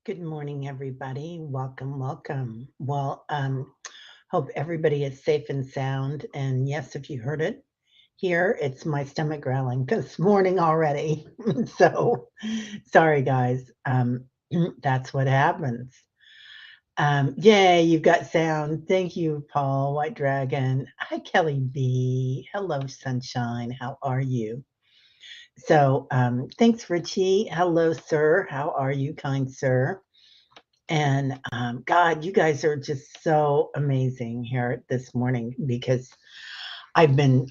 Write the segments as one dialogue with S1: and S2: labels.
S1: Good morning, everybody. Welcome, welcome. Hope everybody is safe and sound. And yes, if you heard it here, it's my stomach growling this morning already. So sorry, guys. That's what happens. Yay, you've got sound. Thank you, Paul, White Dragon. Hi, Kelly B. Hello, Sunshine. How are you? Thanks, Richie. Hello, sir. How are you, kind sir? And God, you guys are just so amazing here this morning because I've been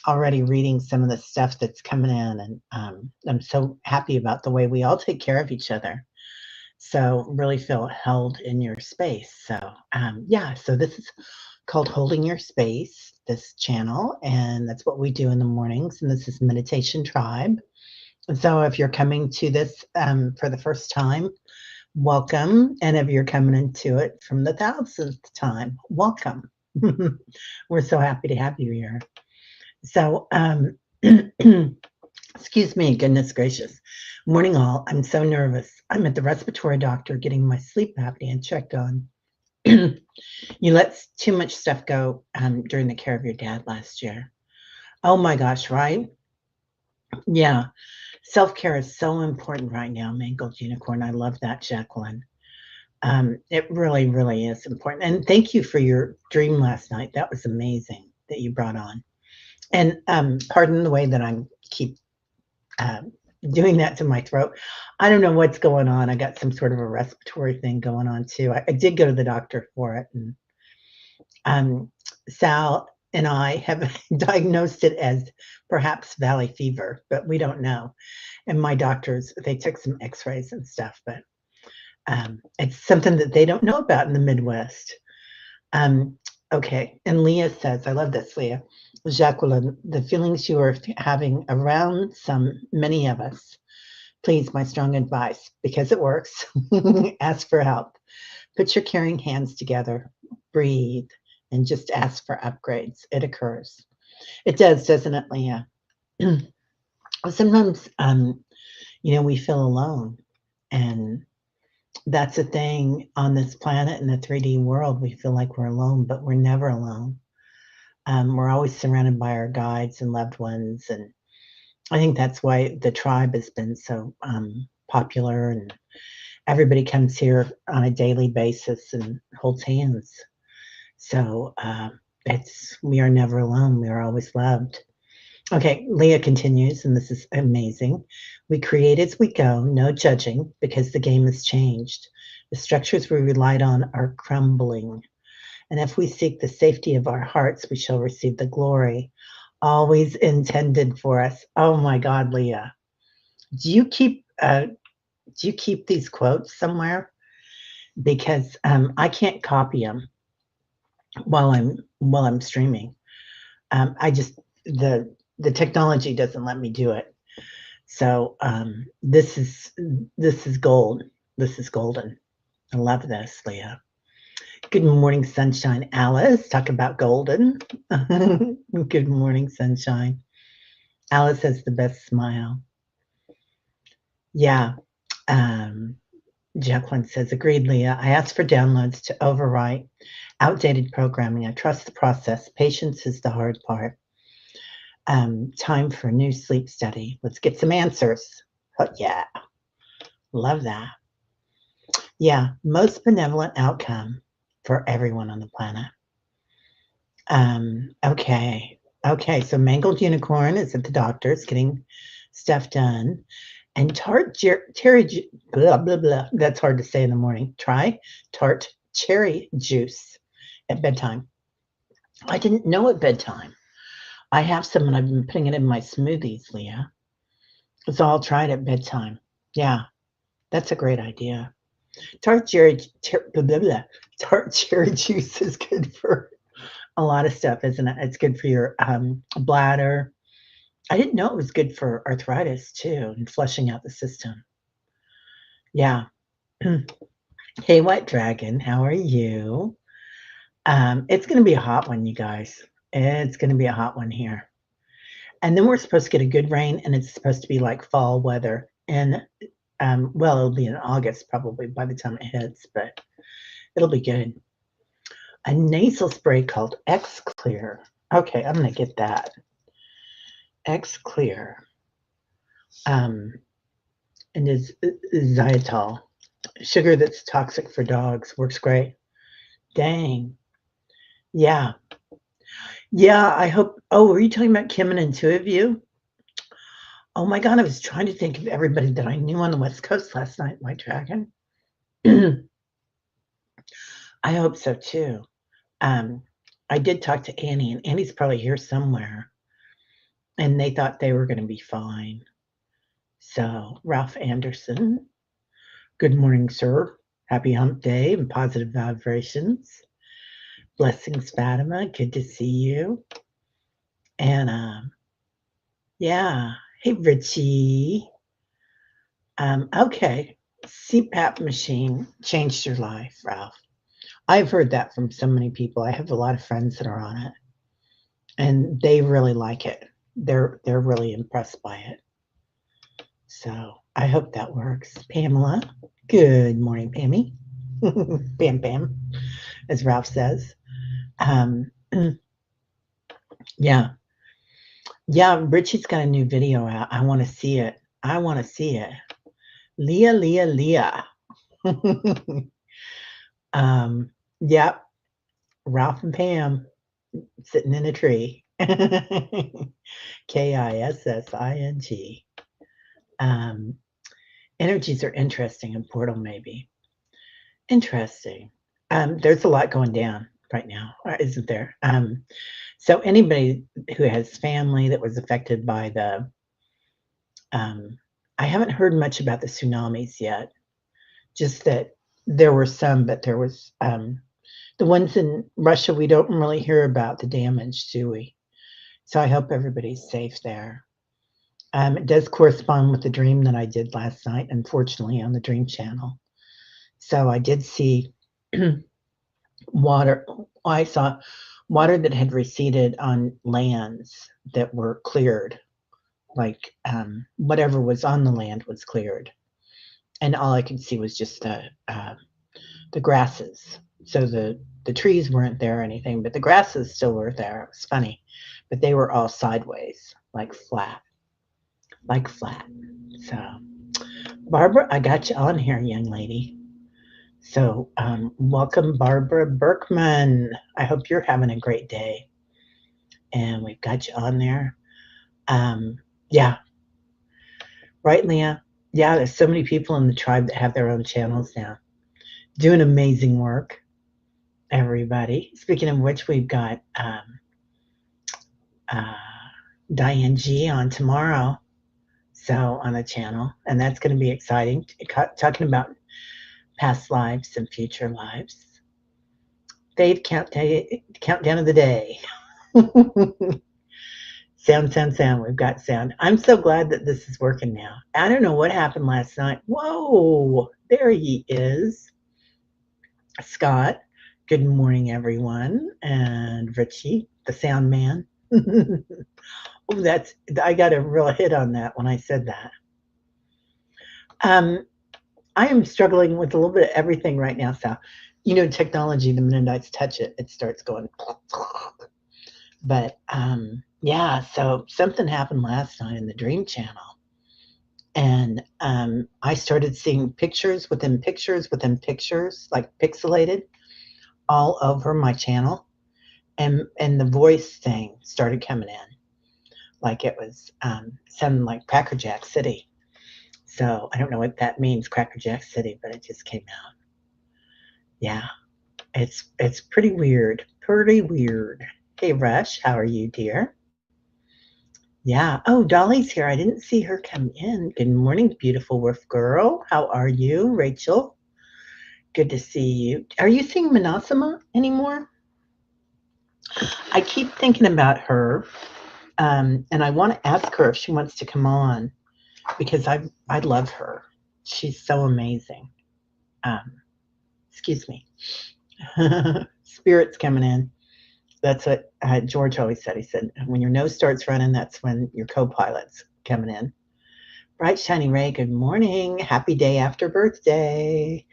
S1: already reading some of the stuff that's coming in, and I'm so happy about the way we all take care of each other. So, really feel held in your space. So this is called Holding Your Space, this channel, and that's what we do in the mornings. And this is Meditation Tribe. So, if you're coming to this for the first time, welcome. And if you're coming into it from the thousandth time, welcome. We're so happy to have you here. So, excuse me, goodness gracious. Morning, all. I'm so nervous. I'm at the respiratory doctor getting my sleep apnea checked on. You let too much stuff go during the care of your dad last year. Oh my gosh, right? Yeah. Self-care is so important right now, Mangled Unicorn. I love that, Jacqueline. It really, really is important. And thank you for your dream last night. That was amazing that you brought on. And pardon the way that I keep doing that to my throat. I don't know what's going on. I got some sort of a respiratory thing going on too. I did go to the doctor for it. And Sal and I have diagnosed it as perhaps valley fever, but we don't know. And my doctors, they took some x-rays and stuff, but it's something that they don't know about in the Midwest. Okay, and Leah says, I love this, Leah. Jacqueline, the feelings you are having around many of us, please, my strong advice, because it works, ask for help. Put your caring hands together, breathe, and just ask for upgrades. It occurs. It does, doesn't it, Leah? Sometimes, we feel alone. And that's a thing on this planet in the 3D world. We feel like we're alone, but we're never alone. We're always surrounded by our guides and loved ones. And I think that's why the tribe has been so popular, and everybody comes here on a daily basis and holds hands. So we are never alone. We are always loved. Okay, Leah continues, and this is amazing. We create as we go, no judging, because the game has changed. The structures we relied on are crumbling. And if we seek the safety of our hearts, we shall receive the glory always intended for us. Oh my God, Leah. Do you keep these quotes somewhere? Because I can't copy them while I'm streaming. I just the technology doesn't let me do it. So this is gold. This is golden. I love this, Leah. Good morning, sunshine. Alice, talk about golden. Good morning, sunshine. Alice has the best smile. Yeah. Jacqueline says, agreed, Leah. I asked for downloads to overwrite outdated programming. I trust the process. Patience is the hard part. Time for a new sleep study. Let's get some answers. Oh, yeah. Love that. Yeah. Most benevolent outcome for everyone on the planet. Okay. So Mangled Unicorn is at the doctor's getting stuff done. And Teri, blah, blah, blah. That's hard to say in the morning. Try tart cherry juice at bedtime. I didn't know at bedtime. I have some and I've been putting it in my smoothies, Leah. So I'll try it at bedtime. Yeah, that's a great idea. Tart cherry juice is good for a lot of stuff, isn't it? It's good for your bladder. I didn't know it was good for arthritis too, and flushing out the system. Yeah. Hey, White Dragon, how are you? It's going to be a hot one, you guys. It's going to be a hot one here. And then we're supposed to get a good rain, and it's supposed to be like fall weather. And Well, it'll be in August probably by the time it hits, but it'll be good. A nasal spray called X Clear. Okay, I'm going to get that. X Clear. And is xylitol. Sugar that's toxic for dogs. Works great. Dang. Yeah. Yeah, I hope. Oh, were you talking about Kim and Intuitive You? Oh my God, I was trying to think of everybody that I knew on the West Coast last night, White Dragon. I hope so too. I did talk to Annie, and Annie's probably here somewhere, and they thought they were going to be fine. So, Ralph Anderson, good morning, sir. Happy hump day and positive vibrations. Blessings, Fatima. Good to see you. And yeah, hey, Richie. Okay, CPAP machine changed your life, Ralph. I've heard that from so many people. I have a lot of friends that are on it, and they really like it. They're really impressed by it. So I hope that works. Pamela, good morning, Pammy. Bam, bam, as Ralph says. Yeah, yeah. Richie's got a new video out. I want to see it. I want to see it. Leah, Leah, Leah. Yeah, Ralph and Pam sitting in a tree. Kising. Energies are interesting in Portal, maybe. Interesting. There's a lot going down right now, isn't there? So anybody who has family that was affected by the, I haven't heard much about the tsunamis yet. Just that there were some, but there was the ones in Russia. We don't really hear about the damage, do we? So I hope everybody's safe there. It does correspond with the dream that I did last night, unfortunately, on the Dream Channel. So I did see water. I saw water that had receded on lands that were cleared, like whatever was on the land was cleared, and all I could see was just the grasses. So the trees weren't there or anything, but the grasses still were there. It was funny, but they were all sideways, like flat. So, Barbara, I got you on here, young lady. So, welcome, Barbara Berkman. I hope you're having a great day. And we've got you on there. Yeah. Right, Leah? Yeah, there's so many people in the tribe that have their own channels now. Doing amazing work, everybody. Speaking of which, we've got Diane G on tomorrow. So, on the channel. And that's going to be exciting. Talking about past lives and future lives. Dave, countdown of the day. Sound. We've got sound. I'm so glad that this is working now. I don't know what happened last night. Whoa, there he is. Scott, good morning, everyone. And Richie, the sound man. Oh, I got a real hit on that when I said that. I am struggling with a little bit of everything right now, Sal. You know, technology, the minute I touch it, it starts going. But yeah, so something happened last night in the Dream Channel. And I started seeing pictures within pictures within pictures, like pixelated, all over my channel. And the voice thing started coming in. Like it was sounding like Cracker Jack City. So I don't know what that means, Cracker Jack City, but it just came out. Yeah, it's pretty weird. Pretty weird. Hey, Rush, how are you, dear? Yeah. Oh, Dolly's here. I didn't see her come in. Good morning, beautiful wolf girl. How are you, Rachel? Good to see you. Are you seeing Manasama anymore? I keep thinking about her, and I want to ask her if she wants to come on because I love her. She's so amazing. Excuse me. Spirit's coming in. That's what George always said. He said, when your nose starts running, that's when your co-pilot's coming in. Bright Shiny Ray, good morning. Happy day after birthday.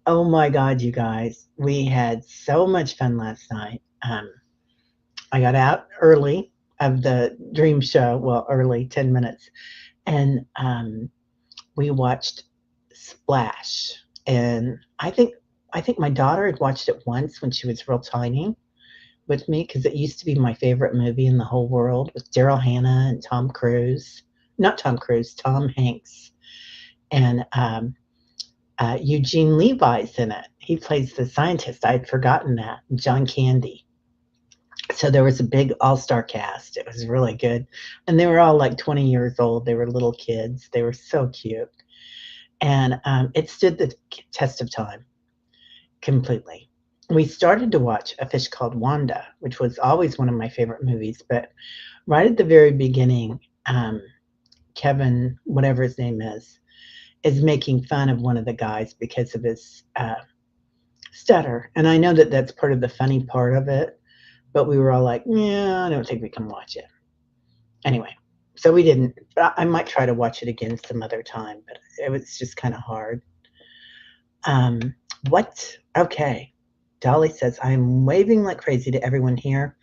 S1: Oh my God, you guys. We had so much fun last night. I got out early of the dream show, well, early, 10 minutes, and we watched Splash. And I think my daughter had watched it once when she was real tiny with me because it used to be my favorite movie in the whole world with Daryl Hannah and Tom Cruise. Not Tom Cruise, Tom Hanks. And Eugene Levi's in it. He plays the scientist. I'd forgotten that. John Candy. So there was a big all-star cast. It was really good. And they were all like 20 years old. They were little kids. They were so cute. And it stood the test of time completely. We started to watch A Fish Called Wanda, which was always one of my favorite movies. But right at the very beginning, Kevin, whatever his name is making fun of one of the guys because of his stutter. And I know that that's part of the funny part of it, but we were all like, yeah, I don't think we can watch it. Anyway, so we didn't. I might try to watch it again some other time, but it was just kind of hard. Um, what? Okay. Dolly says, I'm waving like crazy to everyone here.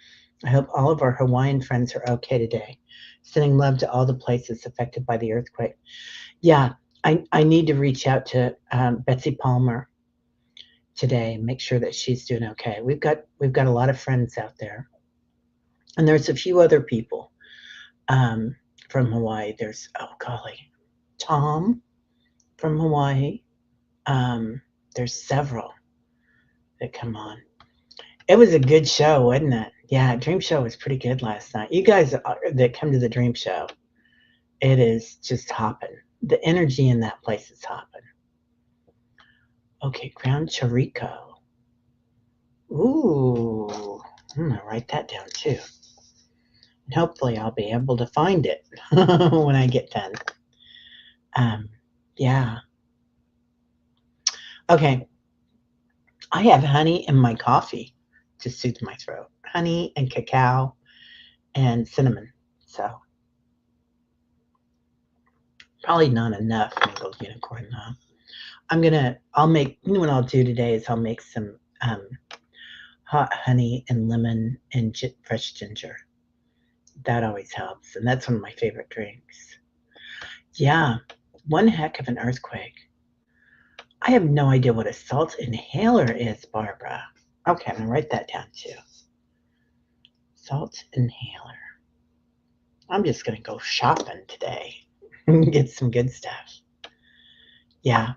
S1: I hope all of our Hawaiian friends are okay today. Sending love to all the places affected by the earthquake. Yeah, I need to reach out to Betsy Palmer today and make sure that she's doing okay. We've got a lot of friends out there, and there's a few other people um, from Hawaii. There's golly, Tom from Hawaii. There's several that come on. It was a good show, wasn't it? Yeah, Dream Show was pretty good last night. You guys that come to the Dream Show, it is just hopping. The energy in that place is hopping. Okay, Ground Chorico. Ooh, I'm gonna write that down too. And hopefully I'll be able to find it when I get done. Um, yeah. Okay. I have honey in my coffee to soothe my throat. Honey and cacao and cinnamon. So probably not enough mingled unicorn though. I'll make, you know what I'll do today is I'll make some hot honey and lemon and fresh ginger. That always helps. And that's one of my favorite drinks. Yeah. One heck of an earthquake. I have no idea what a salt inhaler is, Barbara. Okay, I'm going to write that down too. Salt inhaler. I'm just going to go shopping today and get some good stuff. Yeah,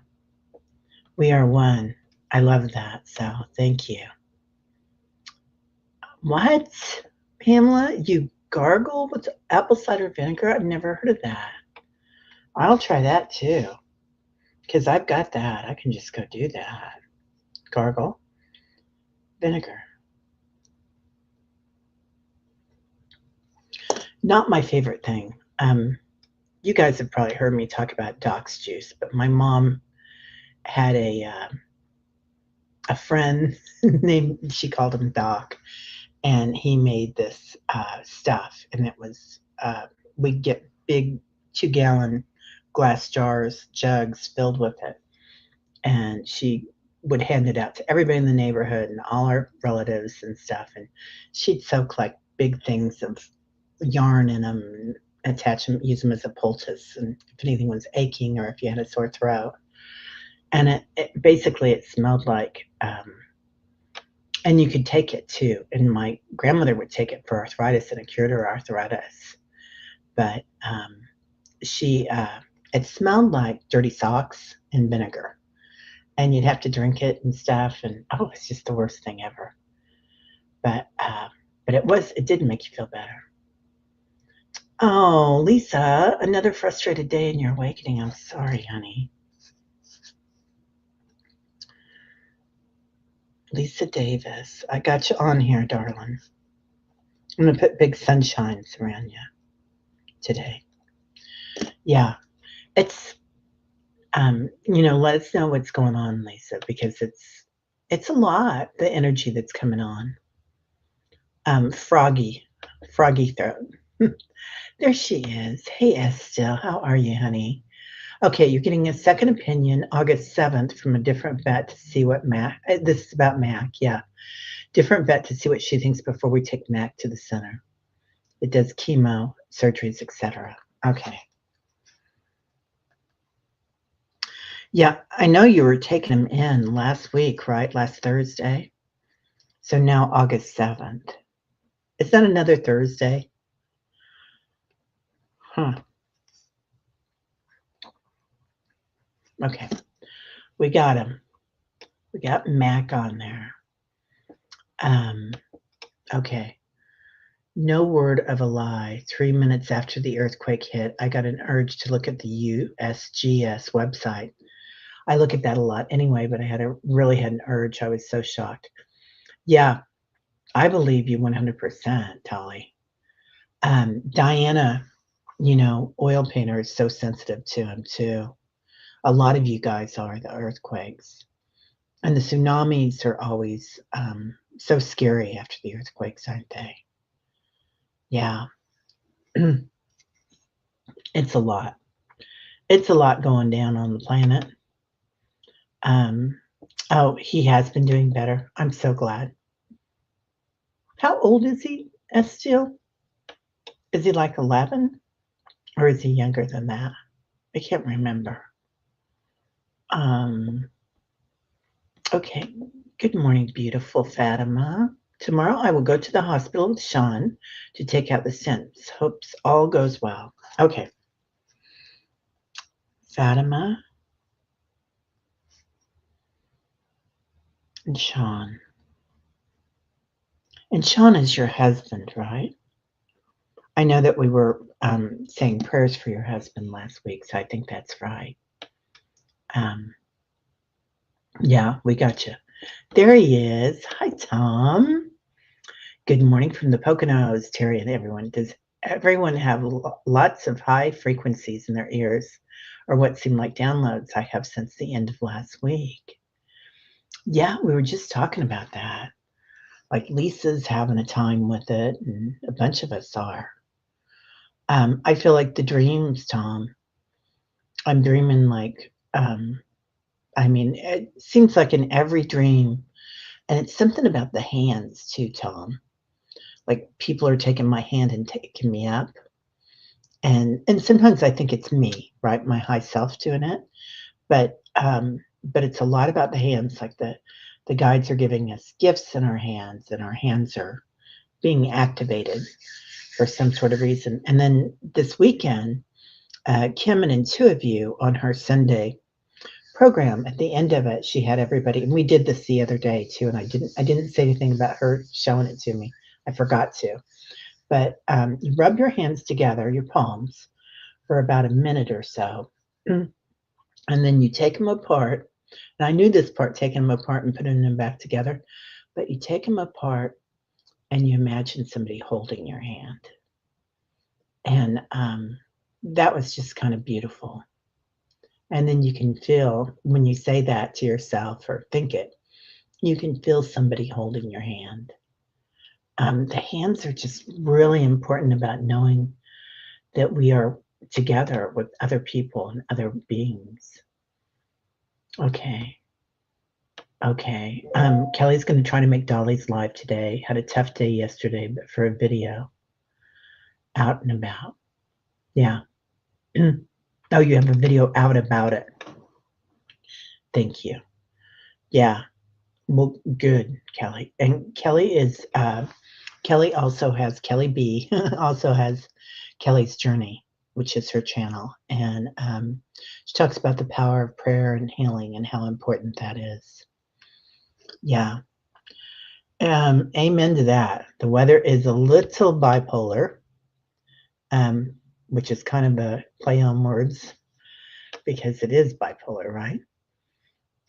S1: we are one. I love that. So thank you. What? Pamela, you gargle with apple cider vinegar? I've never heard of that. I'll try that too because I've got that. I can just go do that. Gargle vinegar. Not my favorite thing. You guys have probably heard me talk about Doc's juice, but my mom had a friend named, she called him Doc, and he made this stuff, and it was we'd get big 2-gallon glass jugs filled with it, and she would hand it out to everybody in the neighborhood and all our relatives and stuff, and she'd soak like big things of yarn in them and attach them, use them as a poultice, and if anything was aching or if you had a sore throat. And it basically it smelled like and you could take it too, and my grandmother would take it for arthritis, and it cured her arthritis. But she it smelled like dirty socks and vinegar, and you'd have to drink it and stuff, and oh, it's just the worst thing ever. But it did make you feel better. Oh, Lisa, another frustrated day in your awakening. I'm sorry, honey. Lisa Davis, I got you on here, darling. I'm going to put big sunshines around you today. Yeah, it's, let us know what's going on, Lisa, because it's a lot, the energy that's coming on. Froggy throat. There she is. Hey, Estelle, how are you, honey? Okay, you're getting a second opinion August 7th from a different vet to see what Mac, this is about Mac, yeah. Different vet to see what she thinks before we take Mac to the center. It does chemo, surgeries, etc. Okay. Yeah, I know you were taking him in last week, right? Last Thursday. So now August 7th. Is that another Thursday? Huh. Okay. We got him. We got Mac on there. Okay. No word of a lie. 3 minutes after the earthquake hit, I got an urge to look at the USGS website. I look at that a lot anyway, but I really had an urge. I was so shocked. Yeah, I believe you 100%, Tolly. Diana, oil painter is so sensitive to him too. A lot of you guys are, the earthquakes. And the tsunamis are always so scary after the earthquakes, aren't they? Yeah. It's a lot. It's a lot going down on the planet. Oh, he has been doing better. I'm so glad. How old is he, Estill? Is he like 11? Or is he younger than that? I can't remember. Okay. Good morning, beautiful Fatima. Tomorrow I will go to the hospital with Sean to take out the stents. Hopes all goes well. Okay. Fatima and Sean. And Sean is your husband, right? I know that we were saying prayers for your husband last week, so I think that's right. Yeah, we got you. There he is. Hi, Tom. Good morning from the Poconos, Teri and everyone. Does everyone have lots of high frequencies in their ears, or what seem like downloads I have since the end of last week? Yeah, we were just talking about that. Like Lisa's having a time with it, and a bunch of us are. I feel like the dreams, Tom. I'm dreaming like, it seems like in every dream, and it's something about the hands too, Tom. Like people are taking my hand and taking me up. And sometimes I think it's me, right? My high self doing it. But it's a lot about the hands, like the guides are giving us gifts in our hands, and our hands are being activated for some sort of reason. And then this weekend, Kim and two of you on her Sunday program, at the end of it, she had everybody, and we did this the other day too, and I didn't say anything about her showing it to me. I forgot to. But you rub your hands together, your palms, for about a minute or so. And then you take them apart. And I knew this part, taking them apart and putting them back together. But you take them apart and you imagine somebody holding your hand. And that was just kind of beautiful. And then you can feel, when you say that to yourself or think it, you can feel somebody holding your hand. The hands are just really important about knowing that we are together with other people and other beings. Okay. Kelly's going to try to make Dolly's live today. Had a tough day yesterday, but for a video, out and about. Yeah. Oh, you have a video out about it. Thank you. Yeah. Well, good, Kelly. And Kelly also has, Kelly B also has Kelly's Journey, which is her channel. And she talks about the power of prayer and healing and how important that is. Yeah. Amen to that. The weather is a little bipolar, which is kind of a play on words because it is bipolar, right?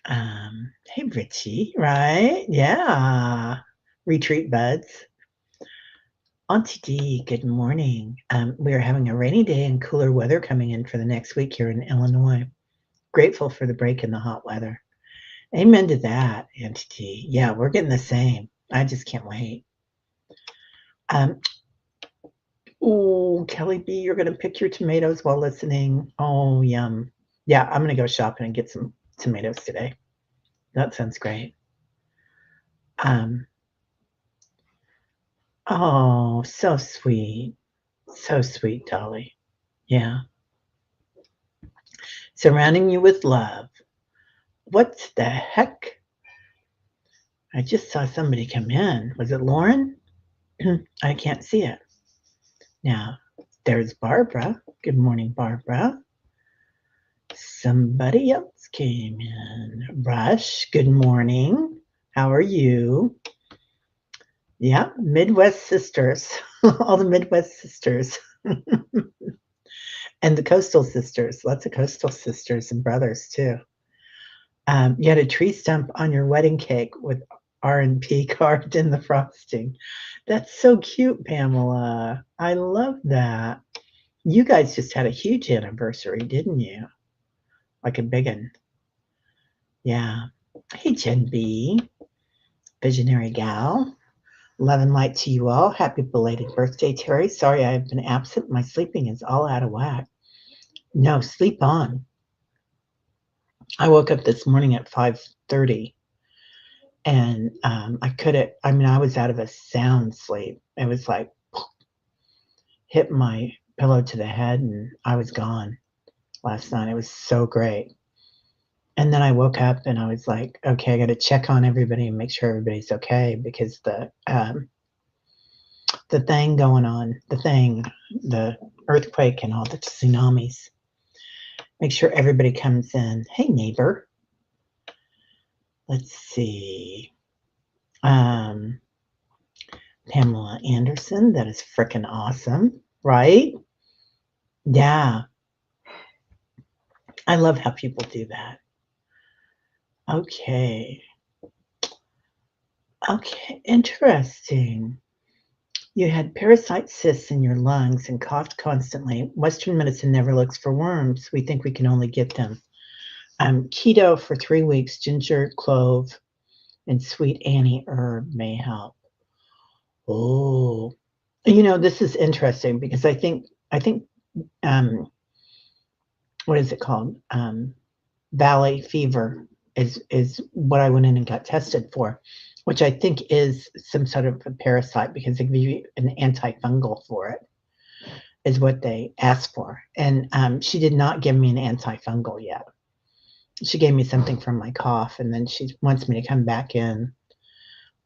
S1: Hey, Richie, right? Yeah. Retreat buds. Auntie D, good morning. We are having a rainy day and cooler weather coming in for the next week here in Illinois. Grateful for the break in the hot weather. Amen to that, Auntie D. Yeah, we're getting the same. I just can't wait. Oh, Kelly B, you're going to pick your tomatoes while listening. Oh, yum. Yeah, I'm going to go shopping and get some tomatoes today. That sounds great. Oh, so sweet. So sweet, Dolly. Yeah. Surrounding you with love. What the heck? I just saw somebody come in. Was it Lauren? I can't see it. Now, there's Barbara. Good morning, Barbara. Somebody else came in. Rush, good morning. How are you? Yeah, Midwest sisters. All the Midwest sisters. And the coastal sisters. Lots of coastal sisters and brothers, too. You had a tree stump on your wedding cake with R&P carved in the frosting. That's so cute, Pamela. I love that. You guys just had a huge anniversary, didn't you? Like a big one. Yeah. Hey, Jen B. Visionary gal. Love and light to you all. Happy belated birthday, Teri. Sorry I've been absent. My sleeping is all out of whack. No, sleep on. I woke up this morning at 5:30 and I couldn't, I was out of a sound sleep. It was like hit my pillow to the head and I was gone last night. It was so great. And then I woke up and I was like, okay, I got to check on everybody and make sure everybody's okay because the thing going on, the earthquake and all the tsunamis. Make sure everybody comes in. Hey, neighbor. Let's see. Pamela Anderson. That is freaking awesome, right? Yeah. I love how people do that. Okay. Okay, interesting. You had parasite cysts in your lungs and coughed constantly. Western medicine never looks for worms. We think we can only get them. Keto for 3 weeks, ginger, clove, and sweet Annie herb may help. Oh, this is interesting because I think what is it called? Valley fever is what I went in and got tested for, which I think is some sort of a parasite because they give you an antifungal for it, is what they asked for. And she did not give me an antifungal yet. She gave me something from my cough, and then she wants me to come back in.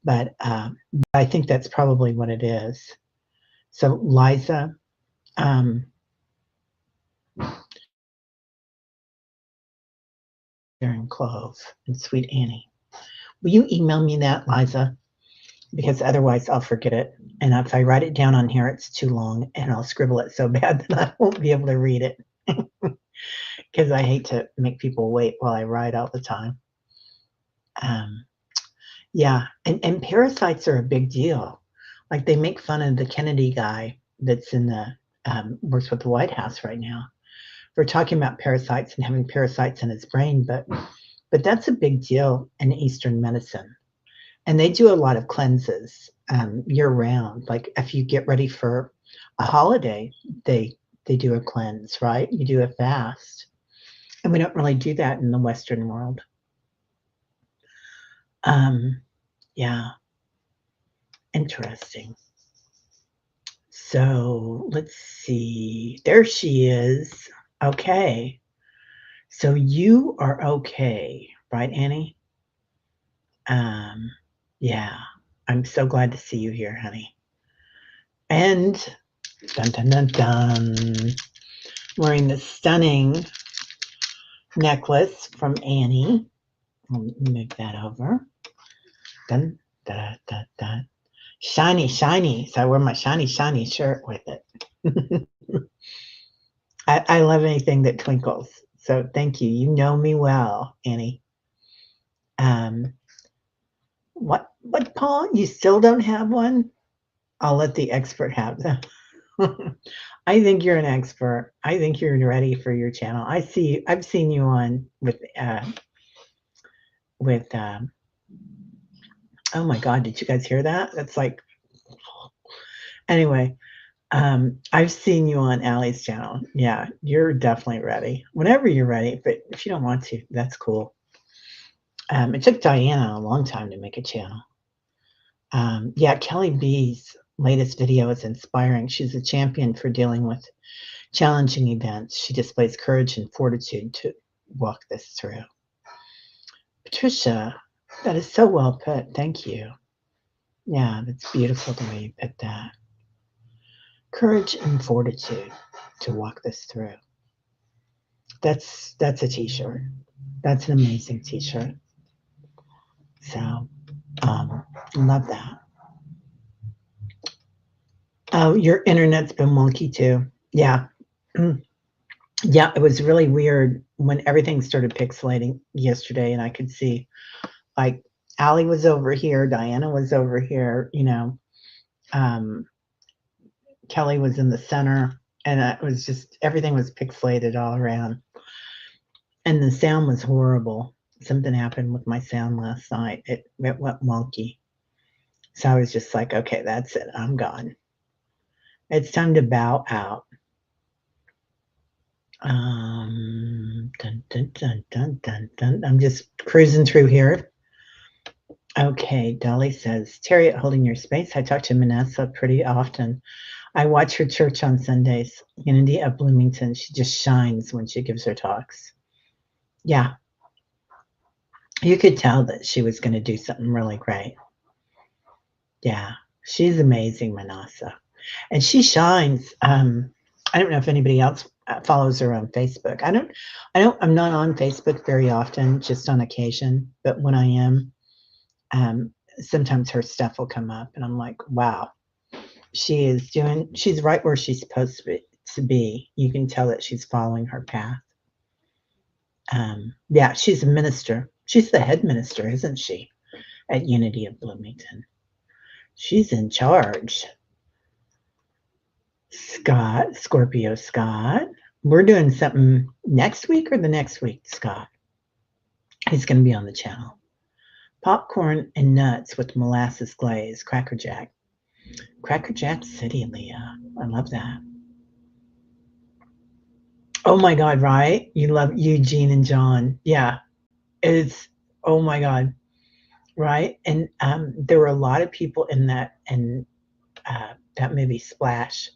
S1: But I think that's probably what it is. So Liza, and clove and sweet Annie. Will you email me that, Liza? Because otherwise I'll forget it. And if I write it down on here, it's too long and I'll scribble it so bad that I won't be able to read it. Because I hate to make people wait while I write all the time. Yeah, and parasites are a big deal. Like they make fun of the Kennedy guy that's in the works with the White House right now for talking about parasites and having parasites in his brain, but that's a big deal in Eastern medicine. And they do a lot of cleanses year round. Like if you get ready for a holiday, they do a cleanse, right? You do a fast. And we don't really do that in the Western world. Yeah, interesting. So let's see. There she is. Okay. So you are okay, right, Annie? Yeah. I'm so glad to see you here, honey. And dun dun dun dun. Wearing the stunning necklace from Annie. Let me move that over. Dun da da da. Shiny, shiny. So I wear my shiny, shiny shirt with it. I love anything that twinkles. So thank you. You know me well, Annie. What Paul? You still don't have one? I'll let the expert have them. I think you're an expert. I think you're ready for your channel. I've seen you on with oh my God, did you guys hear that? That's like, anyway, I've seen you on Allie's channel. Yeah, you're definitely ready. Whenever you're ready, but if you don't want to, that's cool. It took Diana a long time to make a channel. Yeah, Kelly B's latest video is inspiring. She's a champion for dealing with challenging events. She displays courage and fortitude to walk this through. Patricia, that is so well put. Thank you. Yeah, that's beautiful the way you put that. Courage and fortitude to walk this through. That's a t-shirt. That's an amazing t-shirt. So, love that. Oh, your internet's been wonky too. Yeah. Yeah, it was really weird when everything started pixelating yesterday and I could see like Allie was over here, Diana was over here, Kelly was in the center, and it was just everything was pixelated all around. And the sound was horrible. Something happened with my sound last night. It went wonky. So I was just like, okay, that's it. I'm gone. It's time to bow out. Dun, dun, dun, dun, dun, dun. I'm just cruising through here. Okay, Dolly says, Teri at Holding Your Space. I talk to Manessa pretty often. I watch her church on Sundays. Unity of Bloomington. She just shines when she gives her talks. Yeah. You could tell that she was going to do something really great. Yeah. She's amazing, Manassa. And she shines. I don't know if anybody else follows her on Facebook. I'm not on Facebook very often, just on occasion. But when I am, sometimes her stuff will come up and I'm like, wow, she's right where she's supposed to be. You can tell that she's following her path. Yeah, she's a minister. She's the head minister, isn't she, at Unity of Bloomington? She's in charge. Scott, Scorpio Scott. We're doing something next week or the next week, Scott. He's going to be on the channel. Popcorn and nuts with molasses glaze, Cracker Jack. Cracker Jack City, Leah. I love that. Oh my God, right? You love Eugene and John. Yeah. It's, oh my God. Right. And there were a lot of people in that, and that movie Splash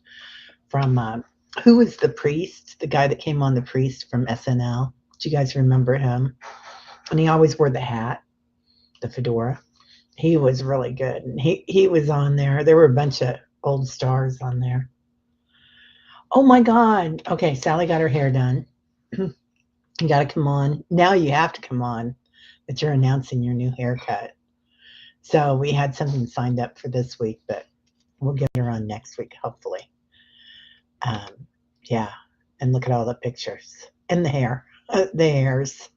S1: from, who was the priest? The guy that came on, the priest from SNL. Do you guys remember him? And he always wore the hat, the fedora. He was really good. And he was on there. There were a bunch of old stars on there. Oh my God. Okay, Sally got her hair done. You got to come on. Now you have to come on that you're announcing your new haircut. So we had something signed up for this week, but we'll get her on next week, hopefully. Yeah. And look at all the pictures and the hair, the hairs.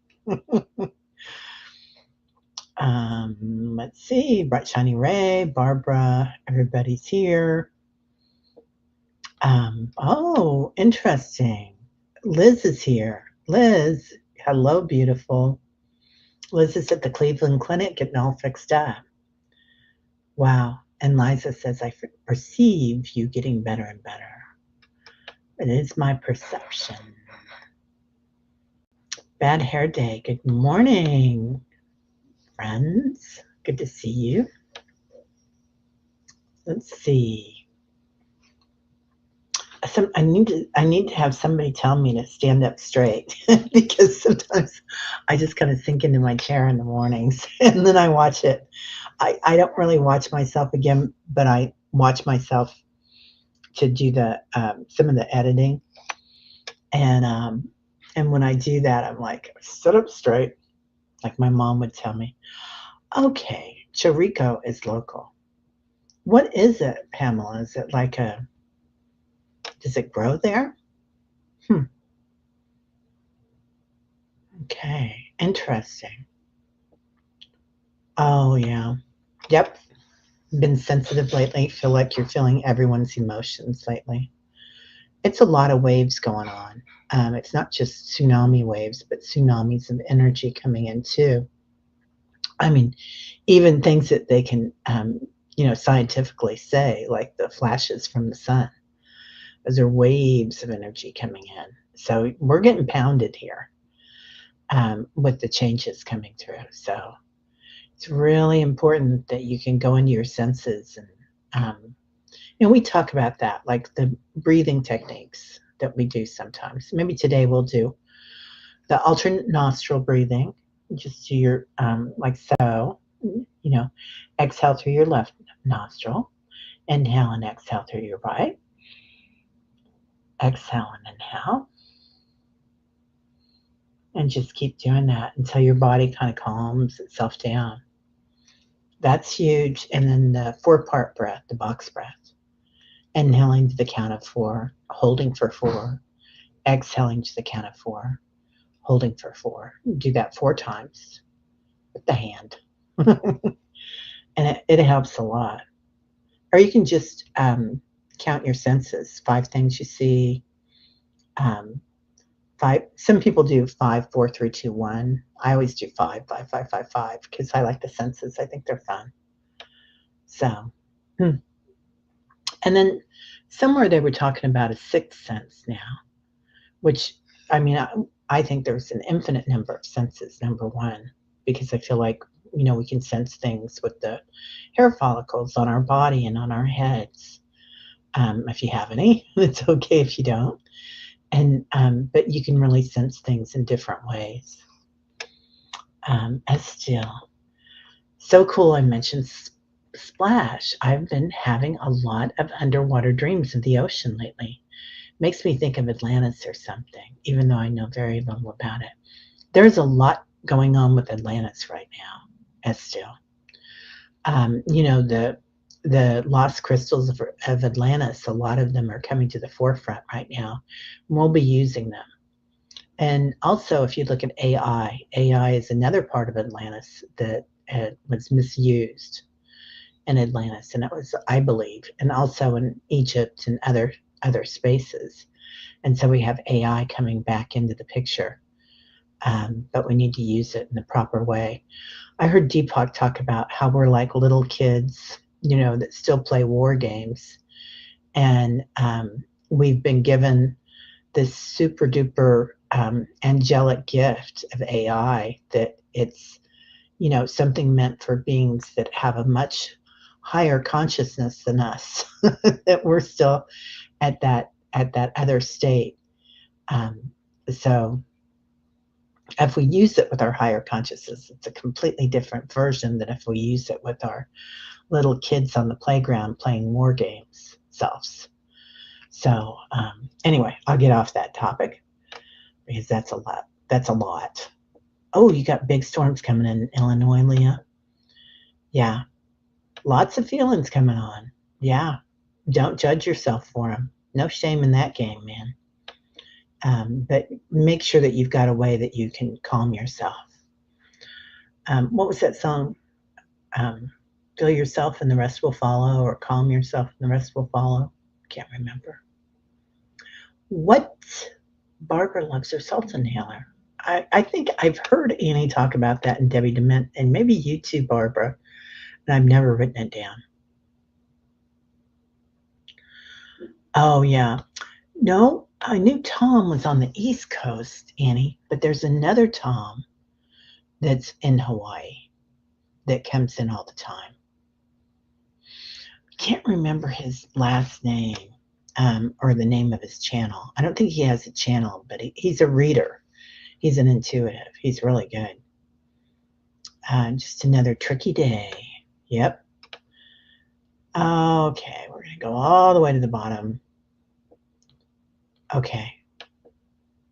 S1: Let's see. Bright Shiny Ray, Barbara, everybody's here. Oh, interesting. Liz is here. Liz, hello, beautiful. Liz is at the Cleveland Clinic getting all fixed up. Wow. And Liza says, I perceive you getting better and better. It is my perception. Bad Hair Day. Good morning, friends. Good to see you. Let's see. I need to have somebody tell me to stand up straight because sometimes I just kind of sink into my chair in the mornings and then I watch it. I don't really watch myself again, but I watch myself to do the some of the editing, and when I do that, I'm like, sit up straight, like my mom would tell me. Okay, chorico is local. What is it, Pamela? Is it like does it grow there? Okay, interesting. Oh, yeah. Yep. Been sensitive lately. Feel like you're feeling everyone's emotions lately. It's a lot of waves going on. It's not just tsunami waves, but tsunamis of energy coming in too. I mean, even things that they can, scientifically say, like the flashes from the sun. Those are waves of energy coming in. So we're getting pounded here with the changes coming through. So it's really important that you can go into your senses. And we talk about that, like the breathing techniques that we do sometimes. Maybe today we'll do the alternate nostril breathing. Just do your, like so, exhale through your left nostril, inhale and exhale through your right, exhale and inhale. And just keep doing that until your body kind of calms itself down. That's huge. And then the 4-part breath, the box breath. Inhaling to the count of 4, holding for 4, exhaling to the count of 4, holding for 4. Do that 4 times with the hand. And it helps a lot. Or you can just count your senses, 5 things you see. 5. Some people do 5, 4, 3, 2, 1. I always do 5, 5, 5, 5, 5 because I like the senses. I think they're fun. So, and then somewhere they were talking about a 6th sense now, which, I mean, I think there's an infinite number of senses, number one, because I feel like, we can sense things with the hair follicles on our body and on our heads. If you have any, it's okay if you don't. And but you can really sense things in different ways. As still, so cool. I mentioned splash. I've been having a lot of underwater dreams of the ocean lately. Makes me think of Atlantis or something, even though I know very little about it. There's a lot going on with Atlantis right now, Estill. The lost crystals of Atlantis, a lot of them are coming to the forefront right now. We'll be using them. And also, if you look at AI is another part of Atlantis that was misused in Atlantis, and it was, I believe, and also in Egypt and other spaces. And so we have AI coming back into the picture, but we need to use it in the proper way. I heard Deepak talk about how we're like little kids, that still play war games. And we've been given this super duper angelic gift of AI that it's, something meant for beings that have a much higher consciousness than us, that we're still at that other state. So if we use it with our higher consciousness, it's a completely different version than if we use it with our little kids on the playground playing war games selves. So anyway, I'll get off that topic because that's a lot. Oh, you got big storms coming in Illinois, Leah? Yeah, lots of feelings coming on. Yeah, don't judge yourself for them. No shame in that game, man. But make sure that you've got a way that you can calm yourself. What was that song? Feel yourself and the rest will follow, or calm yourself and the rest will follow. Can't remember. What? Barbara loves her salt inhaler. I think I've heard Annie talk about that and Debbie Dement, and maybe you too, Barbara, and I've never written it down. Oh, yeah. No, I knew Tom was on the East Coast, Annie, but there's another Tom that's in Hawaii that comes in all the time. Can't remember his last name or the name of his channel. I don't think he has a channel, but he's a reader. He's an intuitive. He's really good. Just another tricky day. Yep. Okay, we're going to go all the way to the bottom. Okay.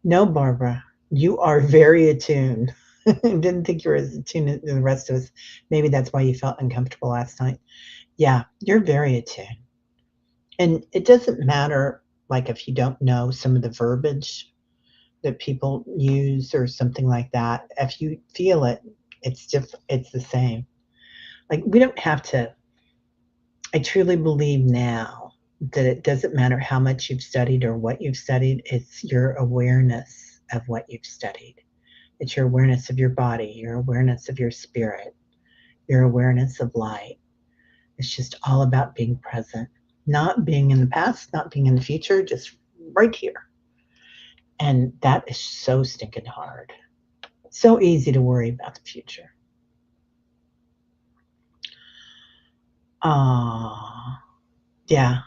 S1: No, Barbara, you are very attuned. Didn't think you were as attuned as the rest of us. Maybe that's why you felt uncomfortable last night. Yeah, you're very attuned. And it doesn't matter, like, if you don't know some of the verbiage that people use or something like that. If you feel it, it's the same. Like, we don't have to. I truly believe now that it doesn't matter how much you've studied or what you've studied. It's your awareness of what you've studied. It's your awareness of your body, your awareness of your spirit, your awareness of light. It's just all about being present. not being in the past, not being in the future, just right here. And that is so stinking hard. So easy to worry about the future. Yeah.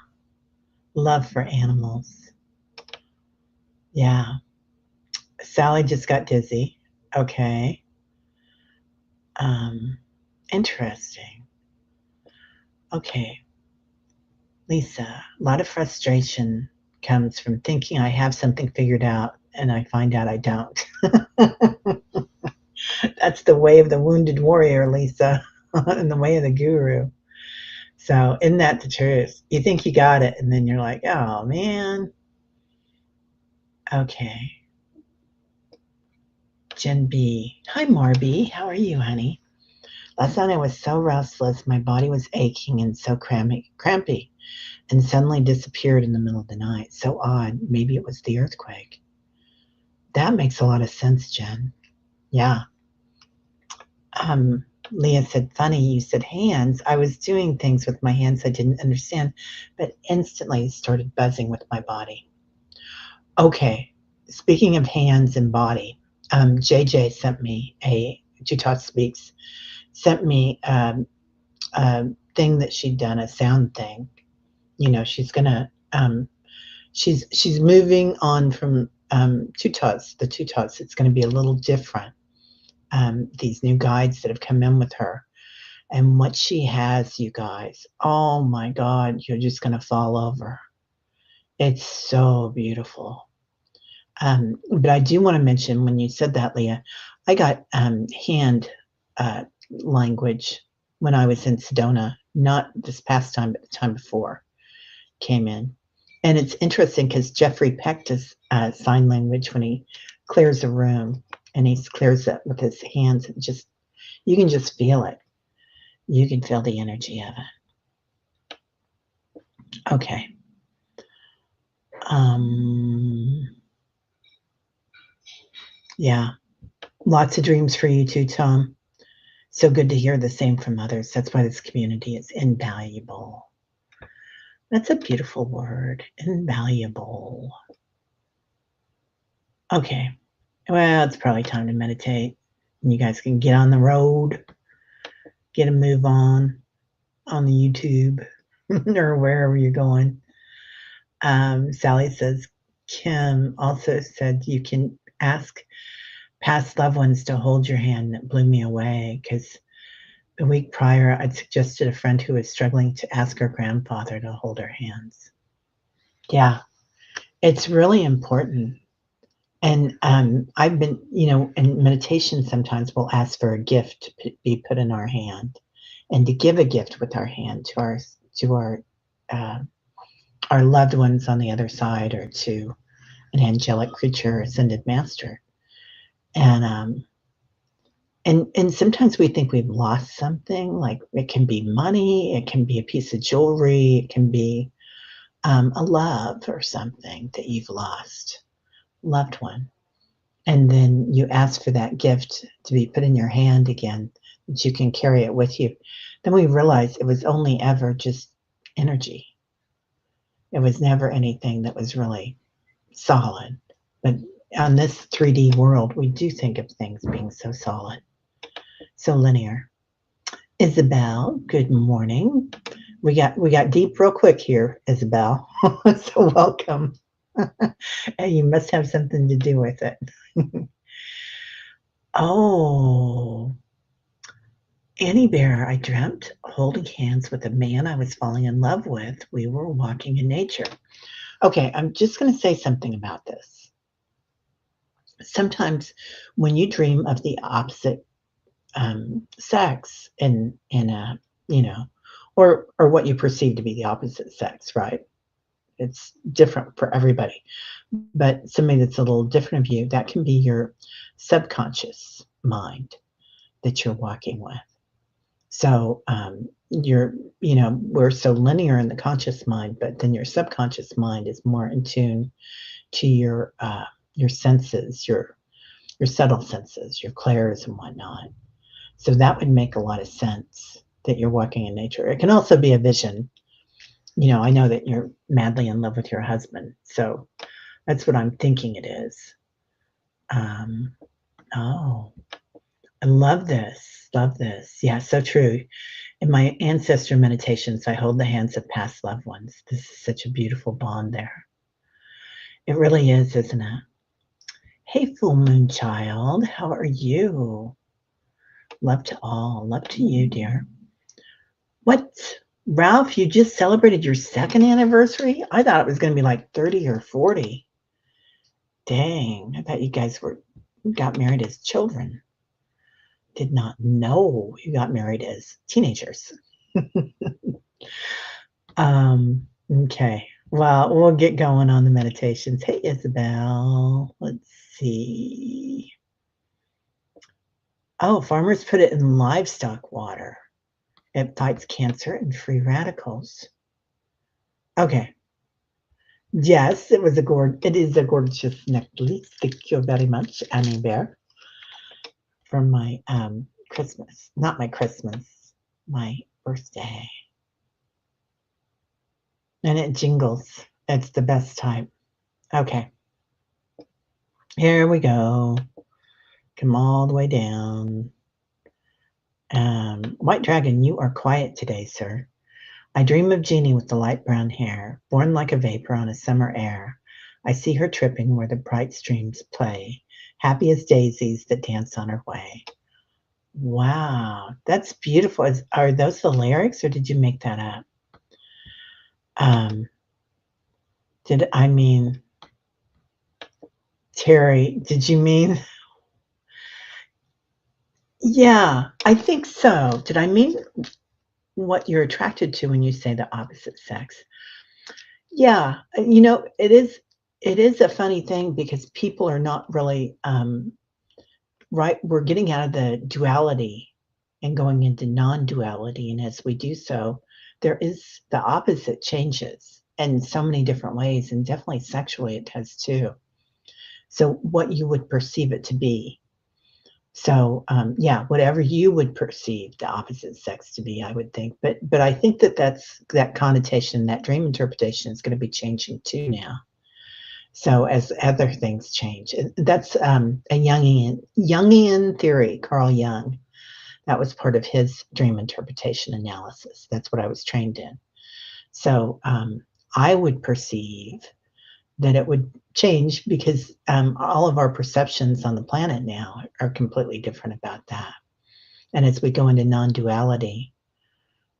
S1: Love for animals. Yeah. Sally just got dizzy. Okay. Interesting. Okay. Lisa, a lot of frustration comes from thinking I have something figured out and I find out I don't. That's the way of the wounded warrior, Lisa, and the way of the guru. So, isn't that the truth? You think you got it, and then you're like, oh, man. Okay. Jen B. Hi, Marby. How are you, honey? Last night I was so restless, my body was aching and so crampy, and suddenly disappeared in the middle of the night. So odd. Maybe it was the earthquake. That makes a lot of sense, Jen. Yeah. Leah said, funny, you said hands. I was doing things with my hands I didn't understand, but instantly started buzzing with my body. Okay, speaking of hands and body, JJ sent me Jutah Speaks, sent me a thing that she'd done, a sound thing. You know, she's gonna, she's moving on from Tutahs, the Tutahs. It's gonna be a little different. These new guides that have come in with her. And what she has, you guys, oh my God, you're just going to fall over. It's so beautiful. But I do want to mention, when you said that, Leah, I got hand language when I was in Sedona, not this past time, but the time before, came in. And it's interesting because Jeffrey Peck does sign language when he clears a room, and he clears it with his hands. And just, you can just feel it. You can feel the energy of it. Okay. Yeah. Lots of dreams for you too, Tom. So good to hear the same from others. That's why this community is invaluable. That's a beautiful word, invaluable. Okay. Well, it's probably time to meditate. And you guys can get on the road, get a move on the YouTube or wherever you're going. Sally says, Kim also said you can ask past loved ones to hold your hand. That blew me away because a week prior, I'd suggested a friend who was struggling to ask her grandfather to hold her hands. Yeah, it's really important. And I've been, you know, in meditation, sometimes we'll ask for a gift to be put in our hand, and to give a gift with our hand to our loved ones on the other side, or to an angelic creature or ascended master. And sometimes we think we've lost something. Like, it can be money, it can be a piece of jewelry, it can be a love or something that you've lost, loved one. And then you ask for that gift to be put in your hand again, that you can carry it with you. Then we realize it was only ever just energy. It was never anything that was really solid. But on this 3D world, we do think of things being so solid, so linear. Isabel, good morning. We got deep real quick here, Isabel. So welcome. And you must have something to do with it. Oh, Annie Bear, I dreamt holding hands with a man I was falling in love with. We were walking in nature. Okay, I'm just going to say something about this. Sometimes when you dream of the opposite sex in a, you know, or what you perceive to be the opposite sex, right? It's different for everybody. But somebody that's a little different of you, that can be your subconscious mind that you're walking with. So you're, you know, we're so linear in the conscious mind, but then your subconscious mind is more in tune to your senses, your subtle senses, your clairs and whatnot. So that would make a lot of sense that you're walking in nature. It can also be a vision. I know that you're madly in love with your husband, so that's what I'm thinking it is. Um, oh, I love this. Love this. Yeah, so true. In my ancestor meditations, I hold the hands of past loved ones. This is such a beautiful bond there. It really is, isn't it? Hey, full moon child, how are you? Love to all. Love to you, dear. What, Ralph, you just celebrated your second anniversary? I thought it was going to be like 30 or 40. Dang, I thought you guys got married as children. Did not know you got married as teenagers. Okay. Well, we'll get going on the meditations. Hey, Isabel. Let's see. Oh, farmers put it in livestock water. It fights cancer and free radicals. Okay. Yes, it is a gorgeous necklace. Thank you very much, Annie Bear, for my Christmas. Not my Christmas, my birthday. And it jingles. It's the best type. Okay. Here we go. Come all the way down. White Dragon, you are quiet today, sir. I dream of Jeannie with the light brown hair, born like a vapor on a summer air. I see her tripping where the bright streams play, happy as daisies that dance on her way. Wow, that's beautiful. Are those the lyrics, or did you make that up? Um, Teri, did you mean? Yeah, I think so. Did I mean what you're attracted to when you say the opposite sex? Yeah, it is a funny thing because people are not really right. We're getting out of the duality and going into non-duality, and as we do so, there is the opposite changes in so many different ways, and definitely sexually it does too. So what you would perceive it to be. So yeah, whatever you would perceive the opposite sex to be, I would think. But I think that connotation, that dream interpretation is going to be changing too now. So as other things change, that's a Jungian theory, Carl Jung. That was part of his dream interpretation analysis. That's what I was trained in. So I would perceive that it would change because all of our perceptions on the planet now are completely different about that. And as we go into non-duality,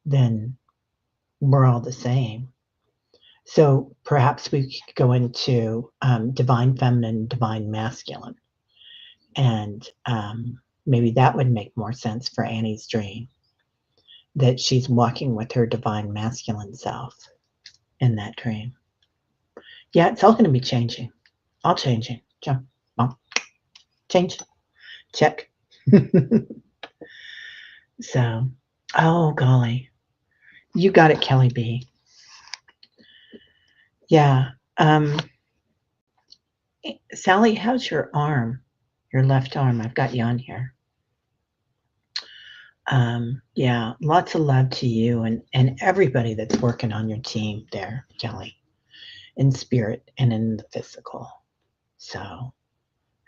S1: then we're all the same. So perhaps we could go into divine feminine, divine masculine. And maybe that would make more sense for Annie's dream, that she's walking with her divine masculine self in that dream. Yeah, it's all going to be changing. All changing. Jump. Change. Check. So, oh, golly. You got it, Kelly B. Yeah. Sally, how's your arm? Your left arm. I've got you on here. Yeah, lots of love to you and everybody that's working on your team there, Kelly, in spirit and in the physical. So,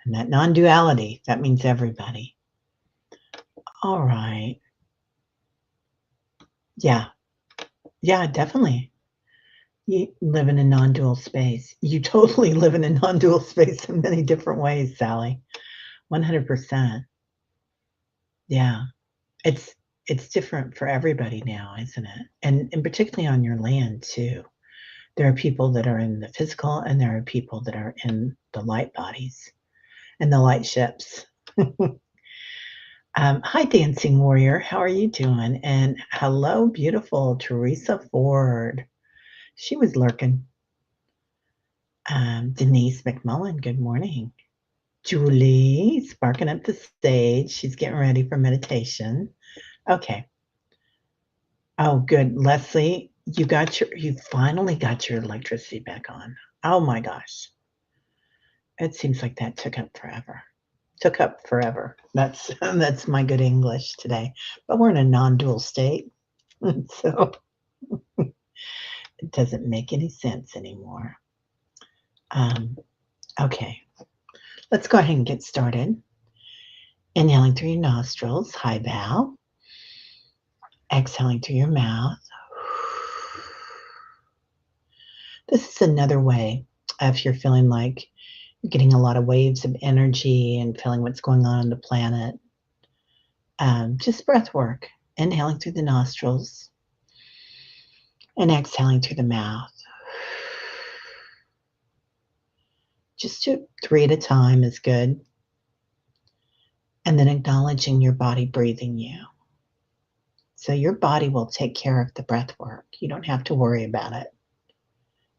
S1: and that non-duality, that means everybody. All right. Yeah. Yeah, definitely. You live in a non-dual space. You totally live in a non-dual space in many different ways, Sally. 100%. Yeah. It's different for everybody now, isn't it? And particularly on your land too. There are people that are in the physical and there are people that are in the light bodies and the light ships. Hi, Dancing Warrior. How are you doing? And hello, beautiful Teresa Ford. She was lurking. Denise McMullen, good morning. Julie, sparking up the stage. She's getting ready for meditation. Okay. Oh, good. Leslie, you finally got your electricity back on. Oh my gosh. It seems like that took up forever. That's my good English today. But we're in a non-dual state. So It doesn't make any sense anymore. Okay, let's go ahead and get started. Inhaling through your nostrils, high bow. Exhaling through your mouth. This is another way if you're feeling like you're getting a lot of waves of energy and feeling what's going on the planet. Just breath work. Inhaling through the nostrils and exhaling through the mouth. Just do 3 at a time is good. And then acknowledging your body breathing you. So your body will take care of the breath work. You don't have to worry about it.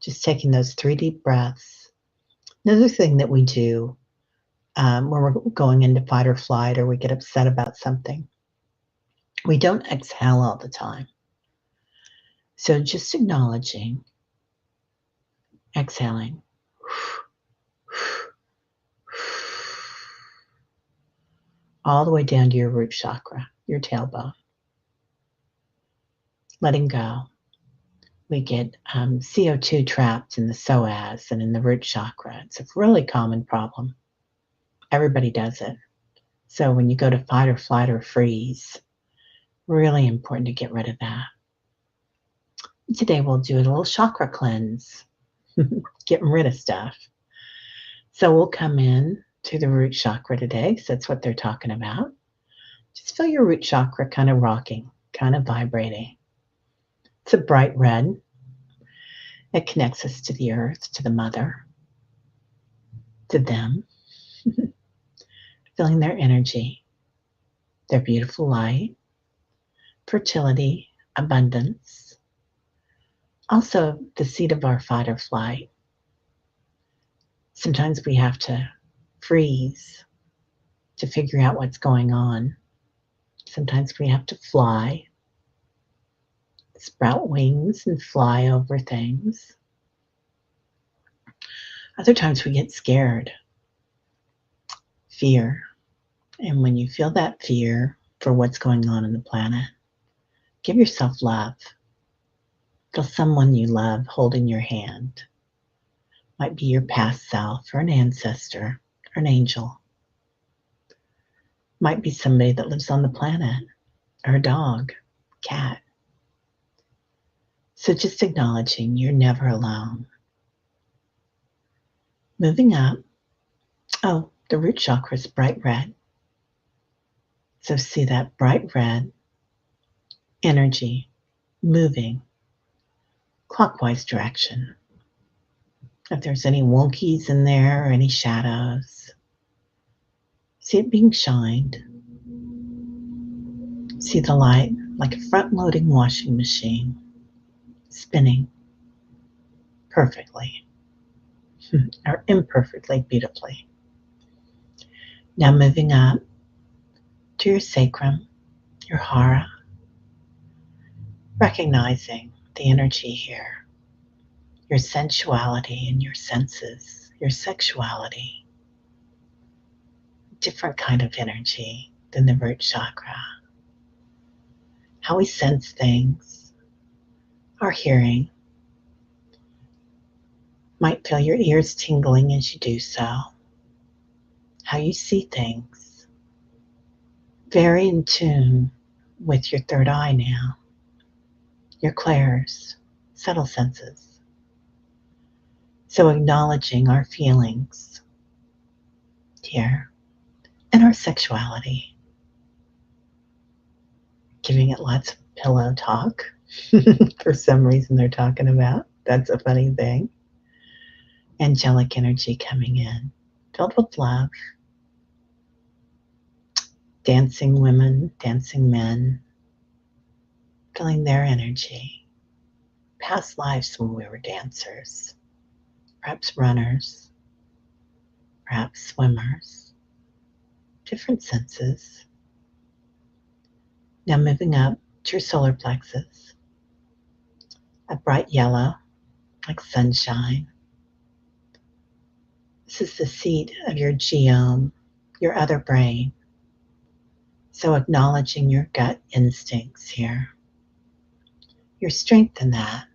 S1: Just taking those 3 deep breaths. Another thing that we do when we're going into fight or flight or we get upset about something, we don't exhale all the time. So just acknowledging, exhaling. All the way down to your root chakra, your tailbone. Letting go. We get CO2 trapped in the psoas and in the root chakra. It's a really common problem. Everybody does it. So when you go to fight or flight or freeze, really important to get rid of that. Today we'll do a little chakra cleanse, getting rid of stuff. So we'll come in to the root chakra today, because that's what they're talking about. Just feel your root chakra kind of rocking, kind of vibrating. It's a bright red. It connects us to the earth, to the mother, to them. Feeling their energy, their beautiful light, fertility, abundance. Also, the seat of our fight or flight. Sometimes we have to freeze to figure out what's going on. Sometimes we have to fly, sprout wings and fly over things. Other times we get scared, fear. And when you feel that fear for what's going on in the planet, give yourself love. Feel someone you love holding your hand. Might be your past self or an ancestor or an angel. Might be somebody that lives on the planet or a dog, cat. So just acknowledging you're never alone. Moving up. Oh, the root chakra is bright red. So see that bright red energy moving clockwise direction. If there's any wonkies in there or any shadows, see it being shined. See the light like a front-loading washing machine spinning perfectly or imperfectly, beautifully. Now moving up to your sacrum, your hara, recognizing the energy here, your sensuality and your senses, your sexuality, different kind of energy than the root chakra. How we sense things, our hearing. Might feel your ears tingling as you do so. How you see things. Very in tune with your third eye now. Your clairs, subtle senses. So acknowledging our feelings here and our sexuality. Giving it lots of pillow talk. For some reason they're talking about. That's a funny thing. Angelic energy coming in. Filled with love. Dancing women, dancing men. Feeling their energy. Past lives when we were dancers. Perhaps runners. Perhaps swimmers. Different senses. Now moving up to your solar plexus. A bright yellow, like sunshine. This is the seat of your geome, your other brain. So acknowledging your gut instincts here. Your strength in that.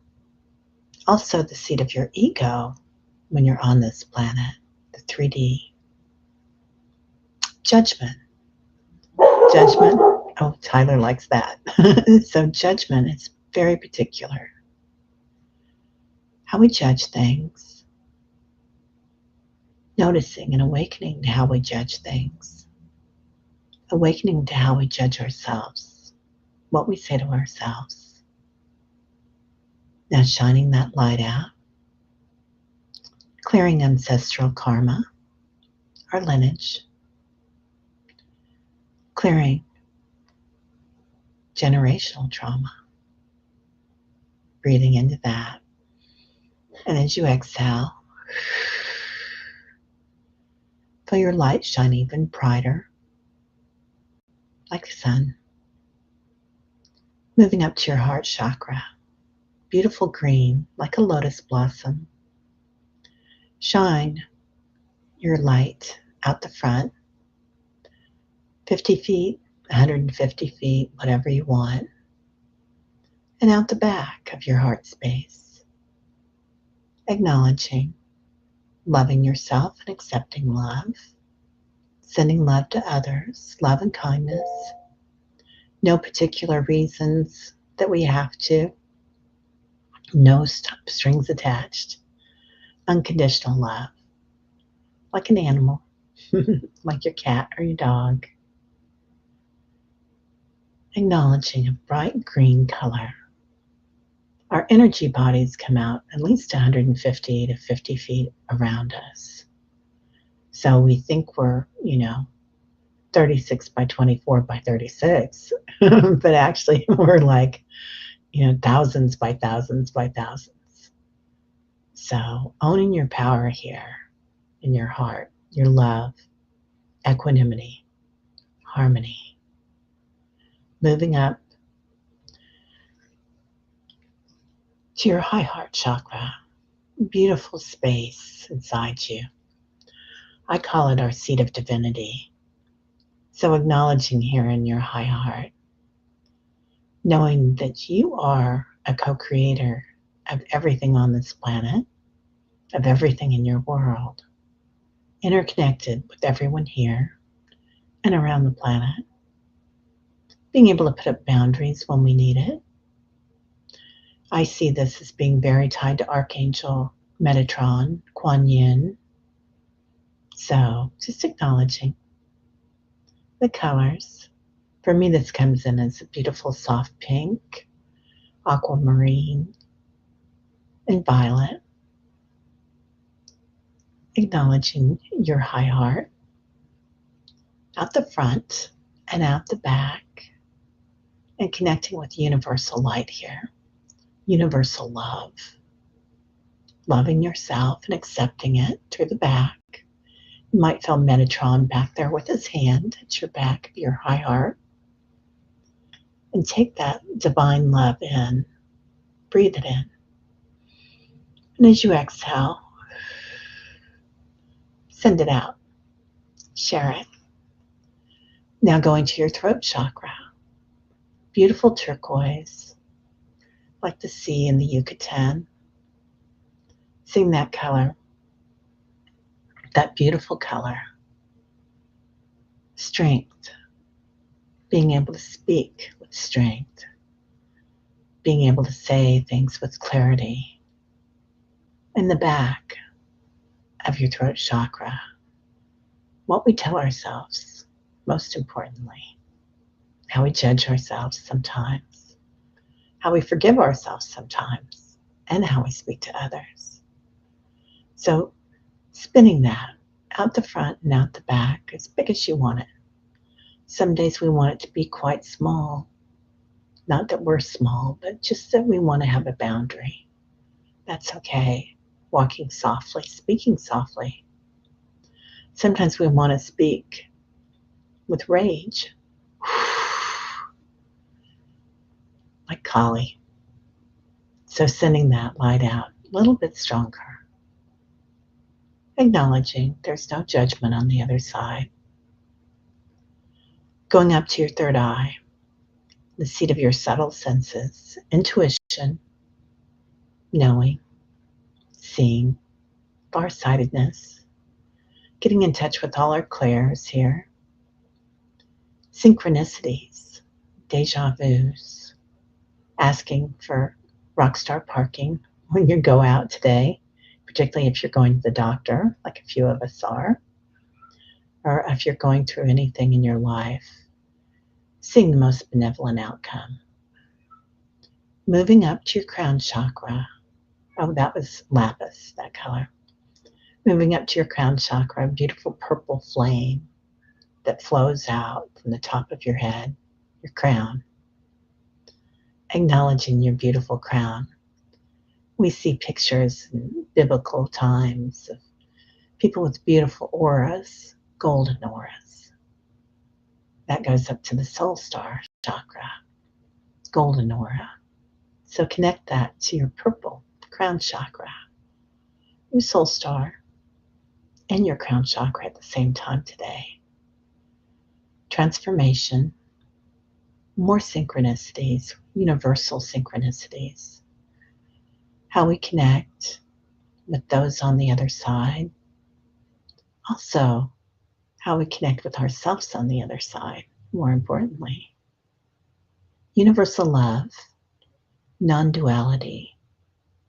S1: Also the seat of your ego when you're on this planet, the 3D. Judgment. Judgment. Oh, Tyler likes that. So judgment is very particular. How we judge things. Noticing and awakening to how we judge things. Awakening to how we judge ourselves. What we say to ourselves. Now shining that light out. Clearing ancestral karma, our lineage. Clearing generational trauma. Breathing into that. And as you exhale, feel your light shine even brighter, like the sun. Moving up to your heart chakra, beautiful green, like a lotus blossom. Shine your light out the front, 50 feet, 150 feet, whatever you want, and out the back of your heart space. Acknowledging, loving yourself and accepting love, sending love to others, love and kindness. No particular reasons that we have to. No strings attached. Unconditional love. Like an animal. Like your cat or your dog. Acknowledging a bright green color. Our energy bodies come out at least 150 to 50 feet around us. So we think we're, 36 by 24 by 36, but actually we're like, thousands by thousands by thousands. So owning your power here in your heart, your love, equanimity, harmony. Moving up to your high heart chakra, beautiful space inside you. I call it our seat of divinity. So acknowledging here in your high heart, knowing that you are a co-creator of everything on this planet, of everything in your world, interconnected with everyone here and around the planet, being able to put up boundaries when we need it. I see this as being very tied to Archangel Metatron, Kuan Yin. So just acknowledging the colors. For me, this comes in as a beautiful soft pink, aquamarine, and violet. Acknowledging your high heart out the front and out the back, and connecting with universal light here, universal love. Loving yourself and accepting it through the back. You might feel Metatron back there with his hand at your back of your high heart. And take that divine love in. Breathe it in. And as you exhale, send it out. Share it. Now going to your throat chakra. Beautiful turquoise, like the sea in the Yucatan. Seeing that color, that beautiful color. Strength. Being able to speak with strength. Being able to say things with clarity. In the back of your throat chakra, what we tell ourselves, most importantly, how we judge ourselves sometimes, how we forgive ourselves sometimes, and how we speak to others. So spinning that out the front and out the back as big as you want it. Some days we want it to be quite small. Not that we're small, but just that we want to have a boundary. That's okay. Walking softly, speaking softly. Sometimes we want to speak with rage, like Kali. So sending that light out a little bit stronger. Acknowledging there's no judgment on the other side. Going up to your third eye, the seat of your subtle senses, intuition, knowing, seeing, farsightedness, getting in touch with all our clairs here, synchronicities, deja vus, asking for rockstar parking when you go out today, particularly if you're going to the doctor, like a few of us are, or if you're going through anything in your life, seeing the most benevolent outcome. Moving up to your crown chakra. Oh, that was lapis, that color. Moving up to your crown chakra, a beautiful purple flame that flows out from the top of your head, your crown. Acknowledging your beautiful crown. We see pictures in biblical times of people with beautiful auras, golden auras. That goes up to the soul star chakra, golden aura. So connect that to your purple crown chakra, your soul star, and your crown chakra at the same time today. Transformation, more synchronicities, universal synchronicities. How we connect with those on the other side. Also, how we connect with ourselves on the other side, more importantly. Universal love, non-duality,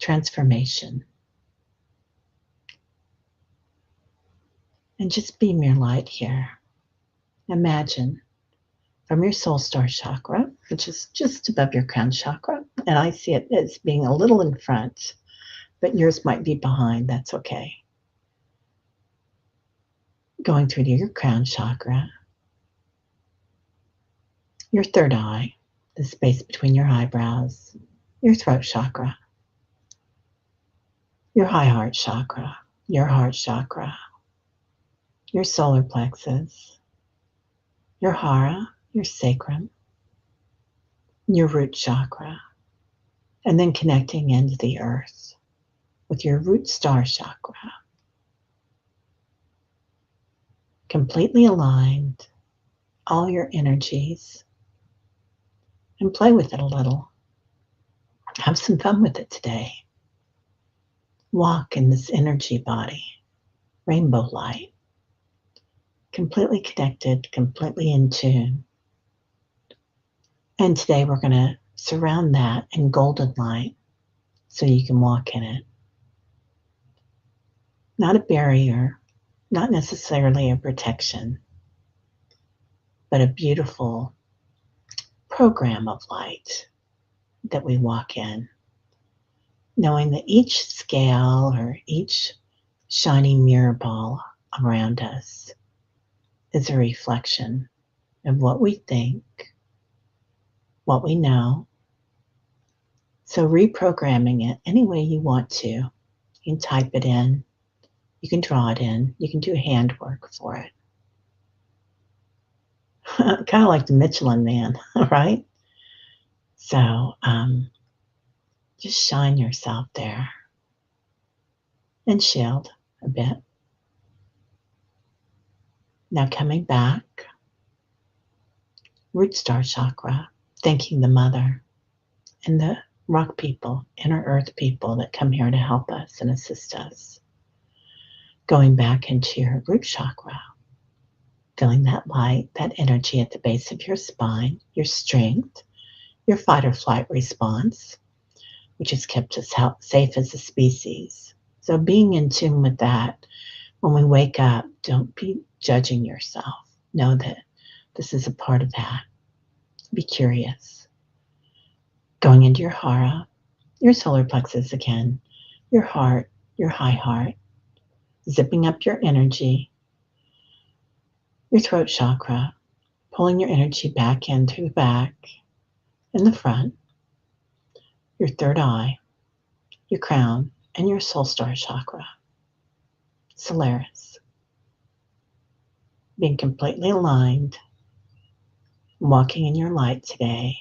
S1: transformation. And just beam your light here. Imagine from your soul star chakra, which is just above your crown chakra, and I see it as being a little in front, but yours might be behind, that's okay. Going through to your crown chakra, your third eye, the space between your eyebrows, your throat chakra, your high heart chakra, your heart chakra, your solar plexus, your hara, your sacrum, your root chakra, and then connecting into the earth with your root star chakra. Completely aligned, all your energies, and play with it a little. Have some fun with it today. Walk in this energy body, rainbow light, completely connected, completely in tune. And today we're going to surround that in golden light so you can walk in it. Not a barrier, not necessarily a protection, but a beautiful program of light that we walk in, knowing that each scale or each shining mirror ball around us is a reflection of what we think, what we know. So reprogramming it any way you want to. You can type it in, you can draw it in, you can do handwork for it. Kind of like the Michelin Man, right? So just shine yourself there and shield a bit. Now coming back, root star chakra, thanking the mother and the rock people, inner earth people that come here to help us and assist us. Going back into your root chakra, feeling that light, that energy at the base of your spine, your strength, your fight or flight response, which has kept us safe as a species. So being in tune with that, when we wake up, don't be judging yourself. Know that this is a part of that. Be curious. Going into your hara, your solar plexus again, your heart, your high heart, zipping up your energy, your throat chakra, pulling your energy back in through the back and the front, your third eye, your crown, and your soul star chakra, Solaris. Being completely aligned, walking in your light today,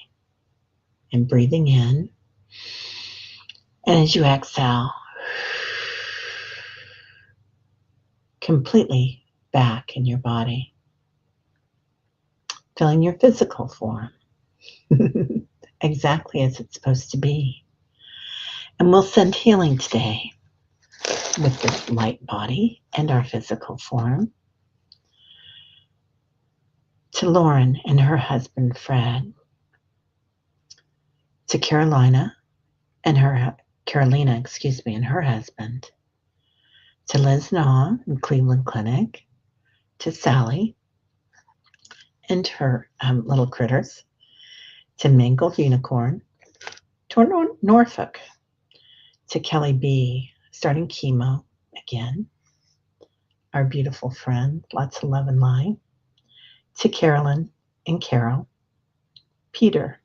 S1: and breathing in. And as you exhale, completely back in your body, feeling your physical form exactly as it's supposed to be. And we'll send healing today with this light body and our physical form. To Lauren and her husband, Fred. To Carolina and her Carolina, and her husband. To Liz Naw in Cleveland Clinic. To Sally and her little critters. To Mangled Unicorn. To Norfolk. To Kelly B, starting chemo again. Our beautiful friend, lots of love and light. To Carolyn and Carol. Peter,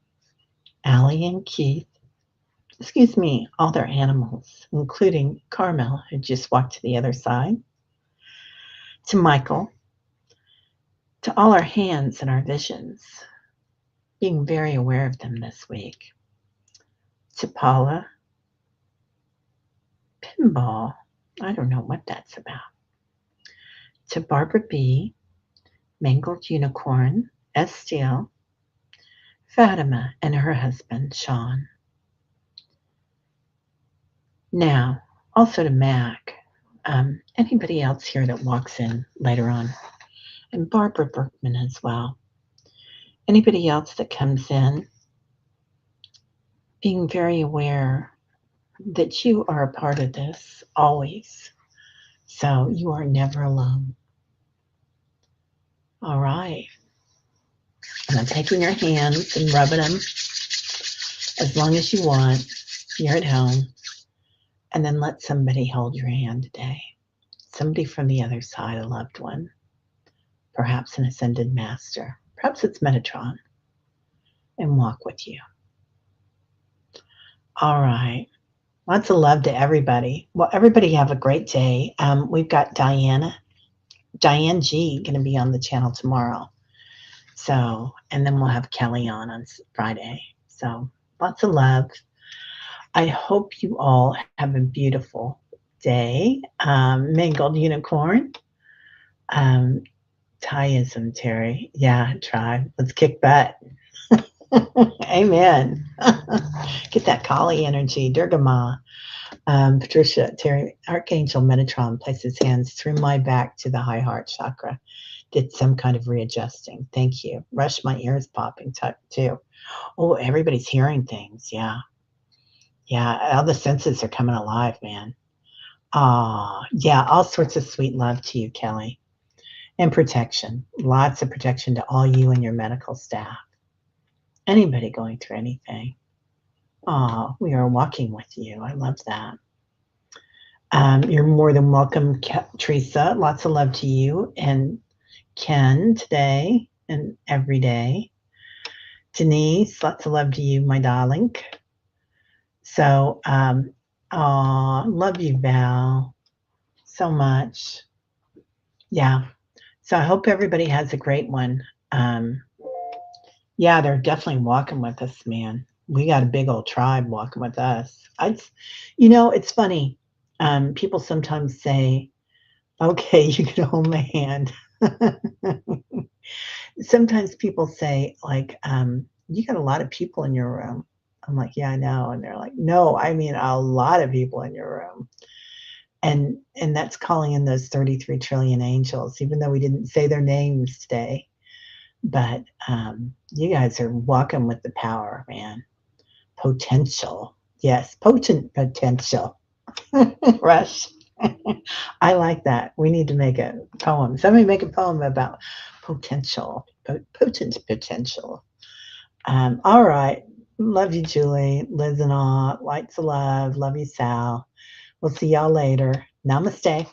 S1: Allie and Keith. All their animals, including Carmel, who just walked to the other side. To Michael. To all our hands and our visions, being very aware of them this week. To Paula. Pinball, I don't know what that's about. To Barbara B, Mangled Unicorn, Estiel, Fatima and her husband, Sean. Now, also to Mac, anybody else here that walks in later on, and Barbara Berkman as well. Anybody else that comes in, being very aware that you are a part of this always. So you are never alone. All right. And I'm taking your hands and rubbing them as long as you want. You're at home. And then let somebody hold your hand today. Somebody from the other side, a loved one. Perhaps an ascended master. Perhaps it's Metatron. And walk with you. All right. Lots of love to everybody. Well, everybody have a great day. We've got Diane G going to be on the channel tomorrow. So, and then we'll have Kelly on Friday. So lots of love. I hope you all have a beautiful day. Mangled Unicorn. Tyism, Teri. Yeah, tribe. Let's kick butt. Amen. Get that Kali energy. Durga Ma. Patricia, Teri, Archangel Metatron placed his hands through my back to the high heart chakra. Did some kind of readjusting. Thank you. Rush, my ears popping too. Oh, everybody's hearing things. Yeah. Yeah, all the senses are coming alive, man. Yeah, all sorts of sweet love to you, Kelly. And protection. Lots of protection to all you and your medical staff. Anybody going through anything. We are walking with you. I love that. You're more than welcome, Teresa. Lots of love to you and Ken today and every day. Denise, lots of love to you, my darling. So, love you, Val, so much. Yeah. So I hope everybody has a great one. Yeah, they're definitely walking with us, man. We got a big old tribe walking with us. It's funny. People sometimes say, okay, you can hold my hand. Sometimes people say, like, you got a lot of people in your room. I'm like, yeah, I know. And they're like, no, I mean a lot of people in your room. And that's calling in those 33 trillion angels, even though we didn't say their names today. But you guys are walking with the power, man. Potential. Yes, potent potential. Rush. I like that. We need to make a poem. Somebody make a poem about potential. Potent potential. All right. Love you, Julie. Liz and all. Lights of love. Love you, Sal. We'll see y'all later. Namaste.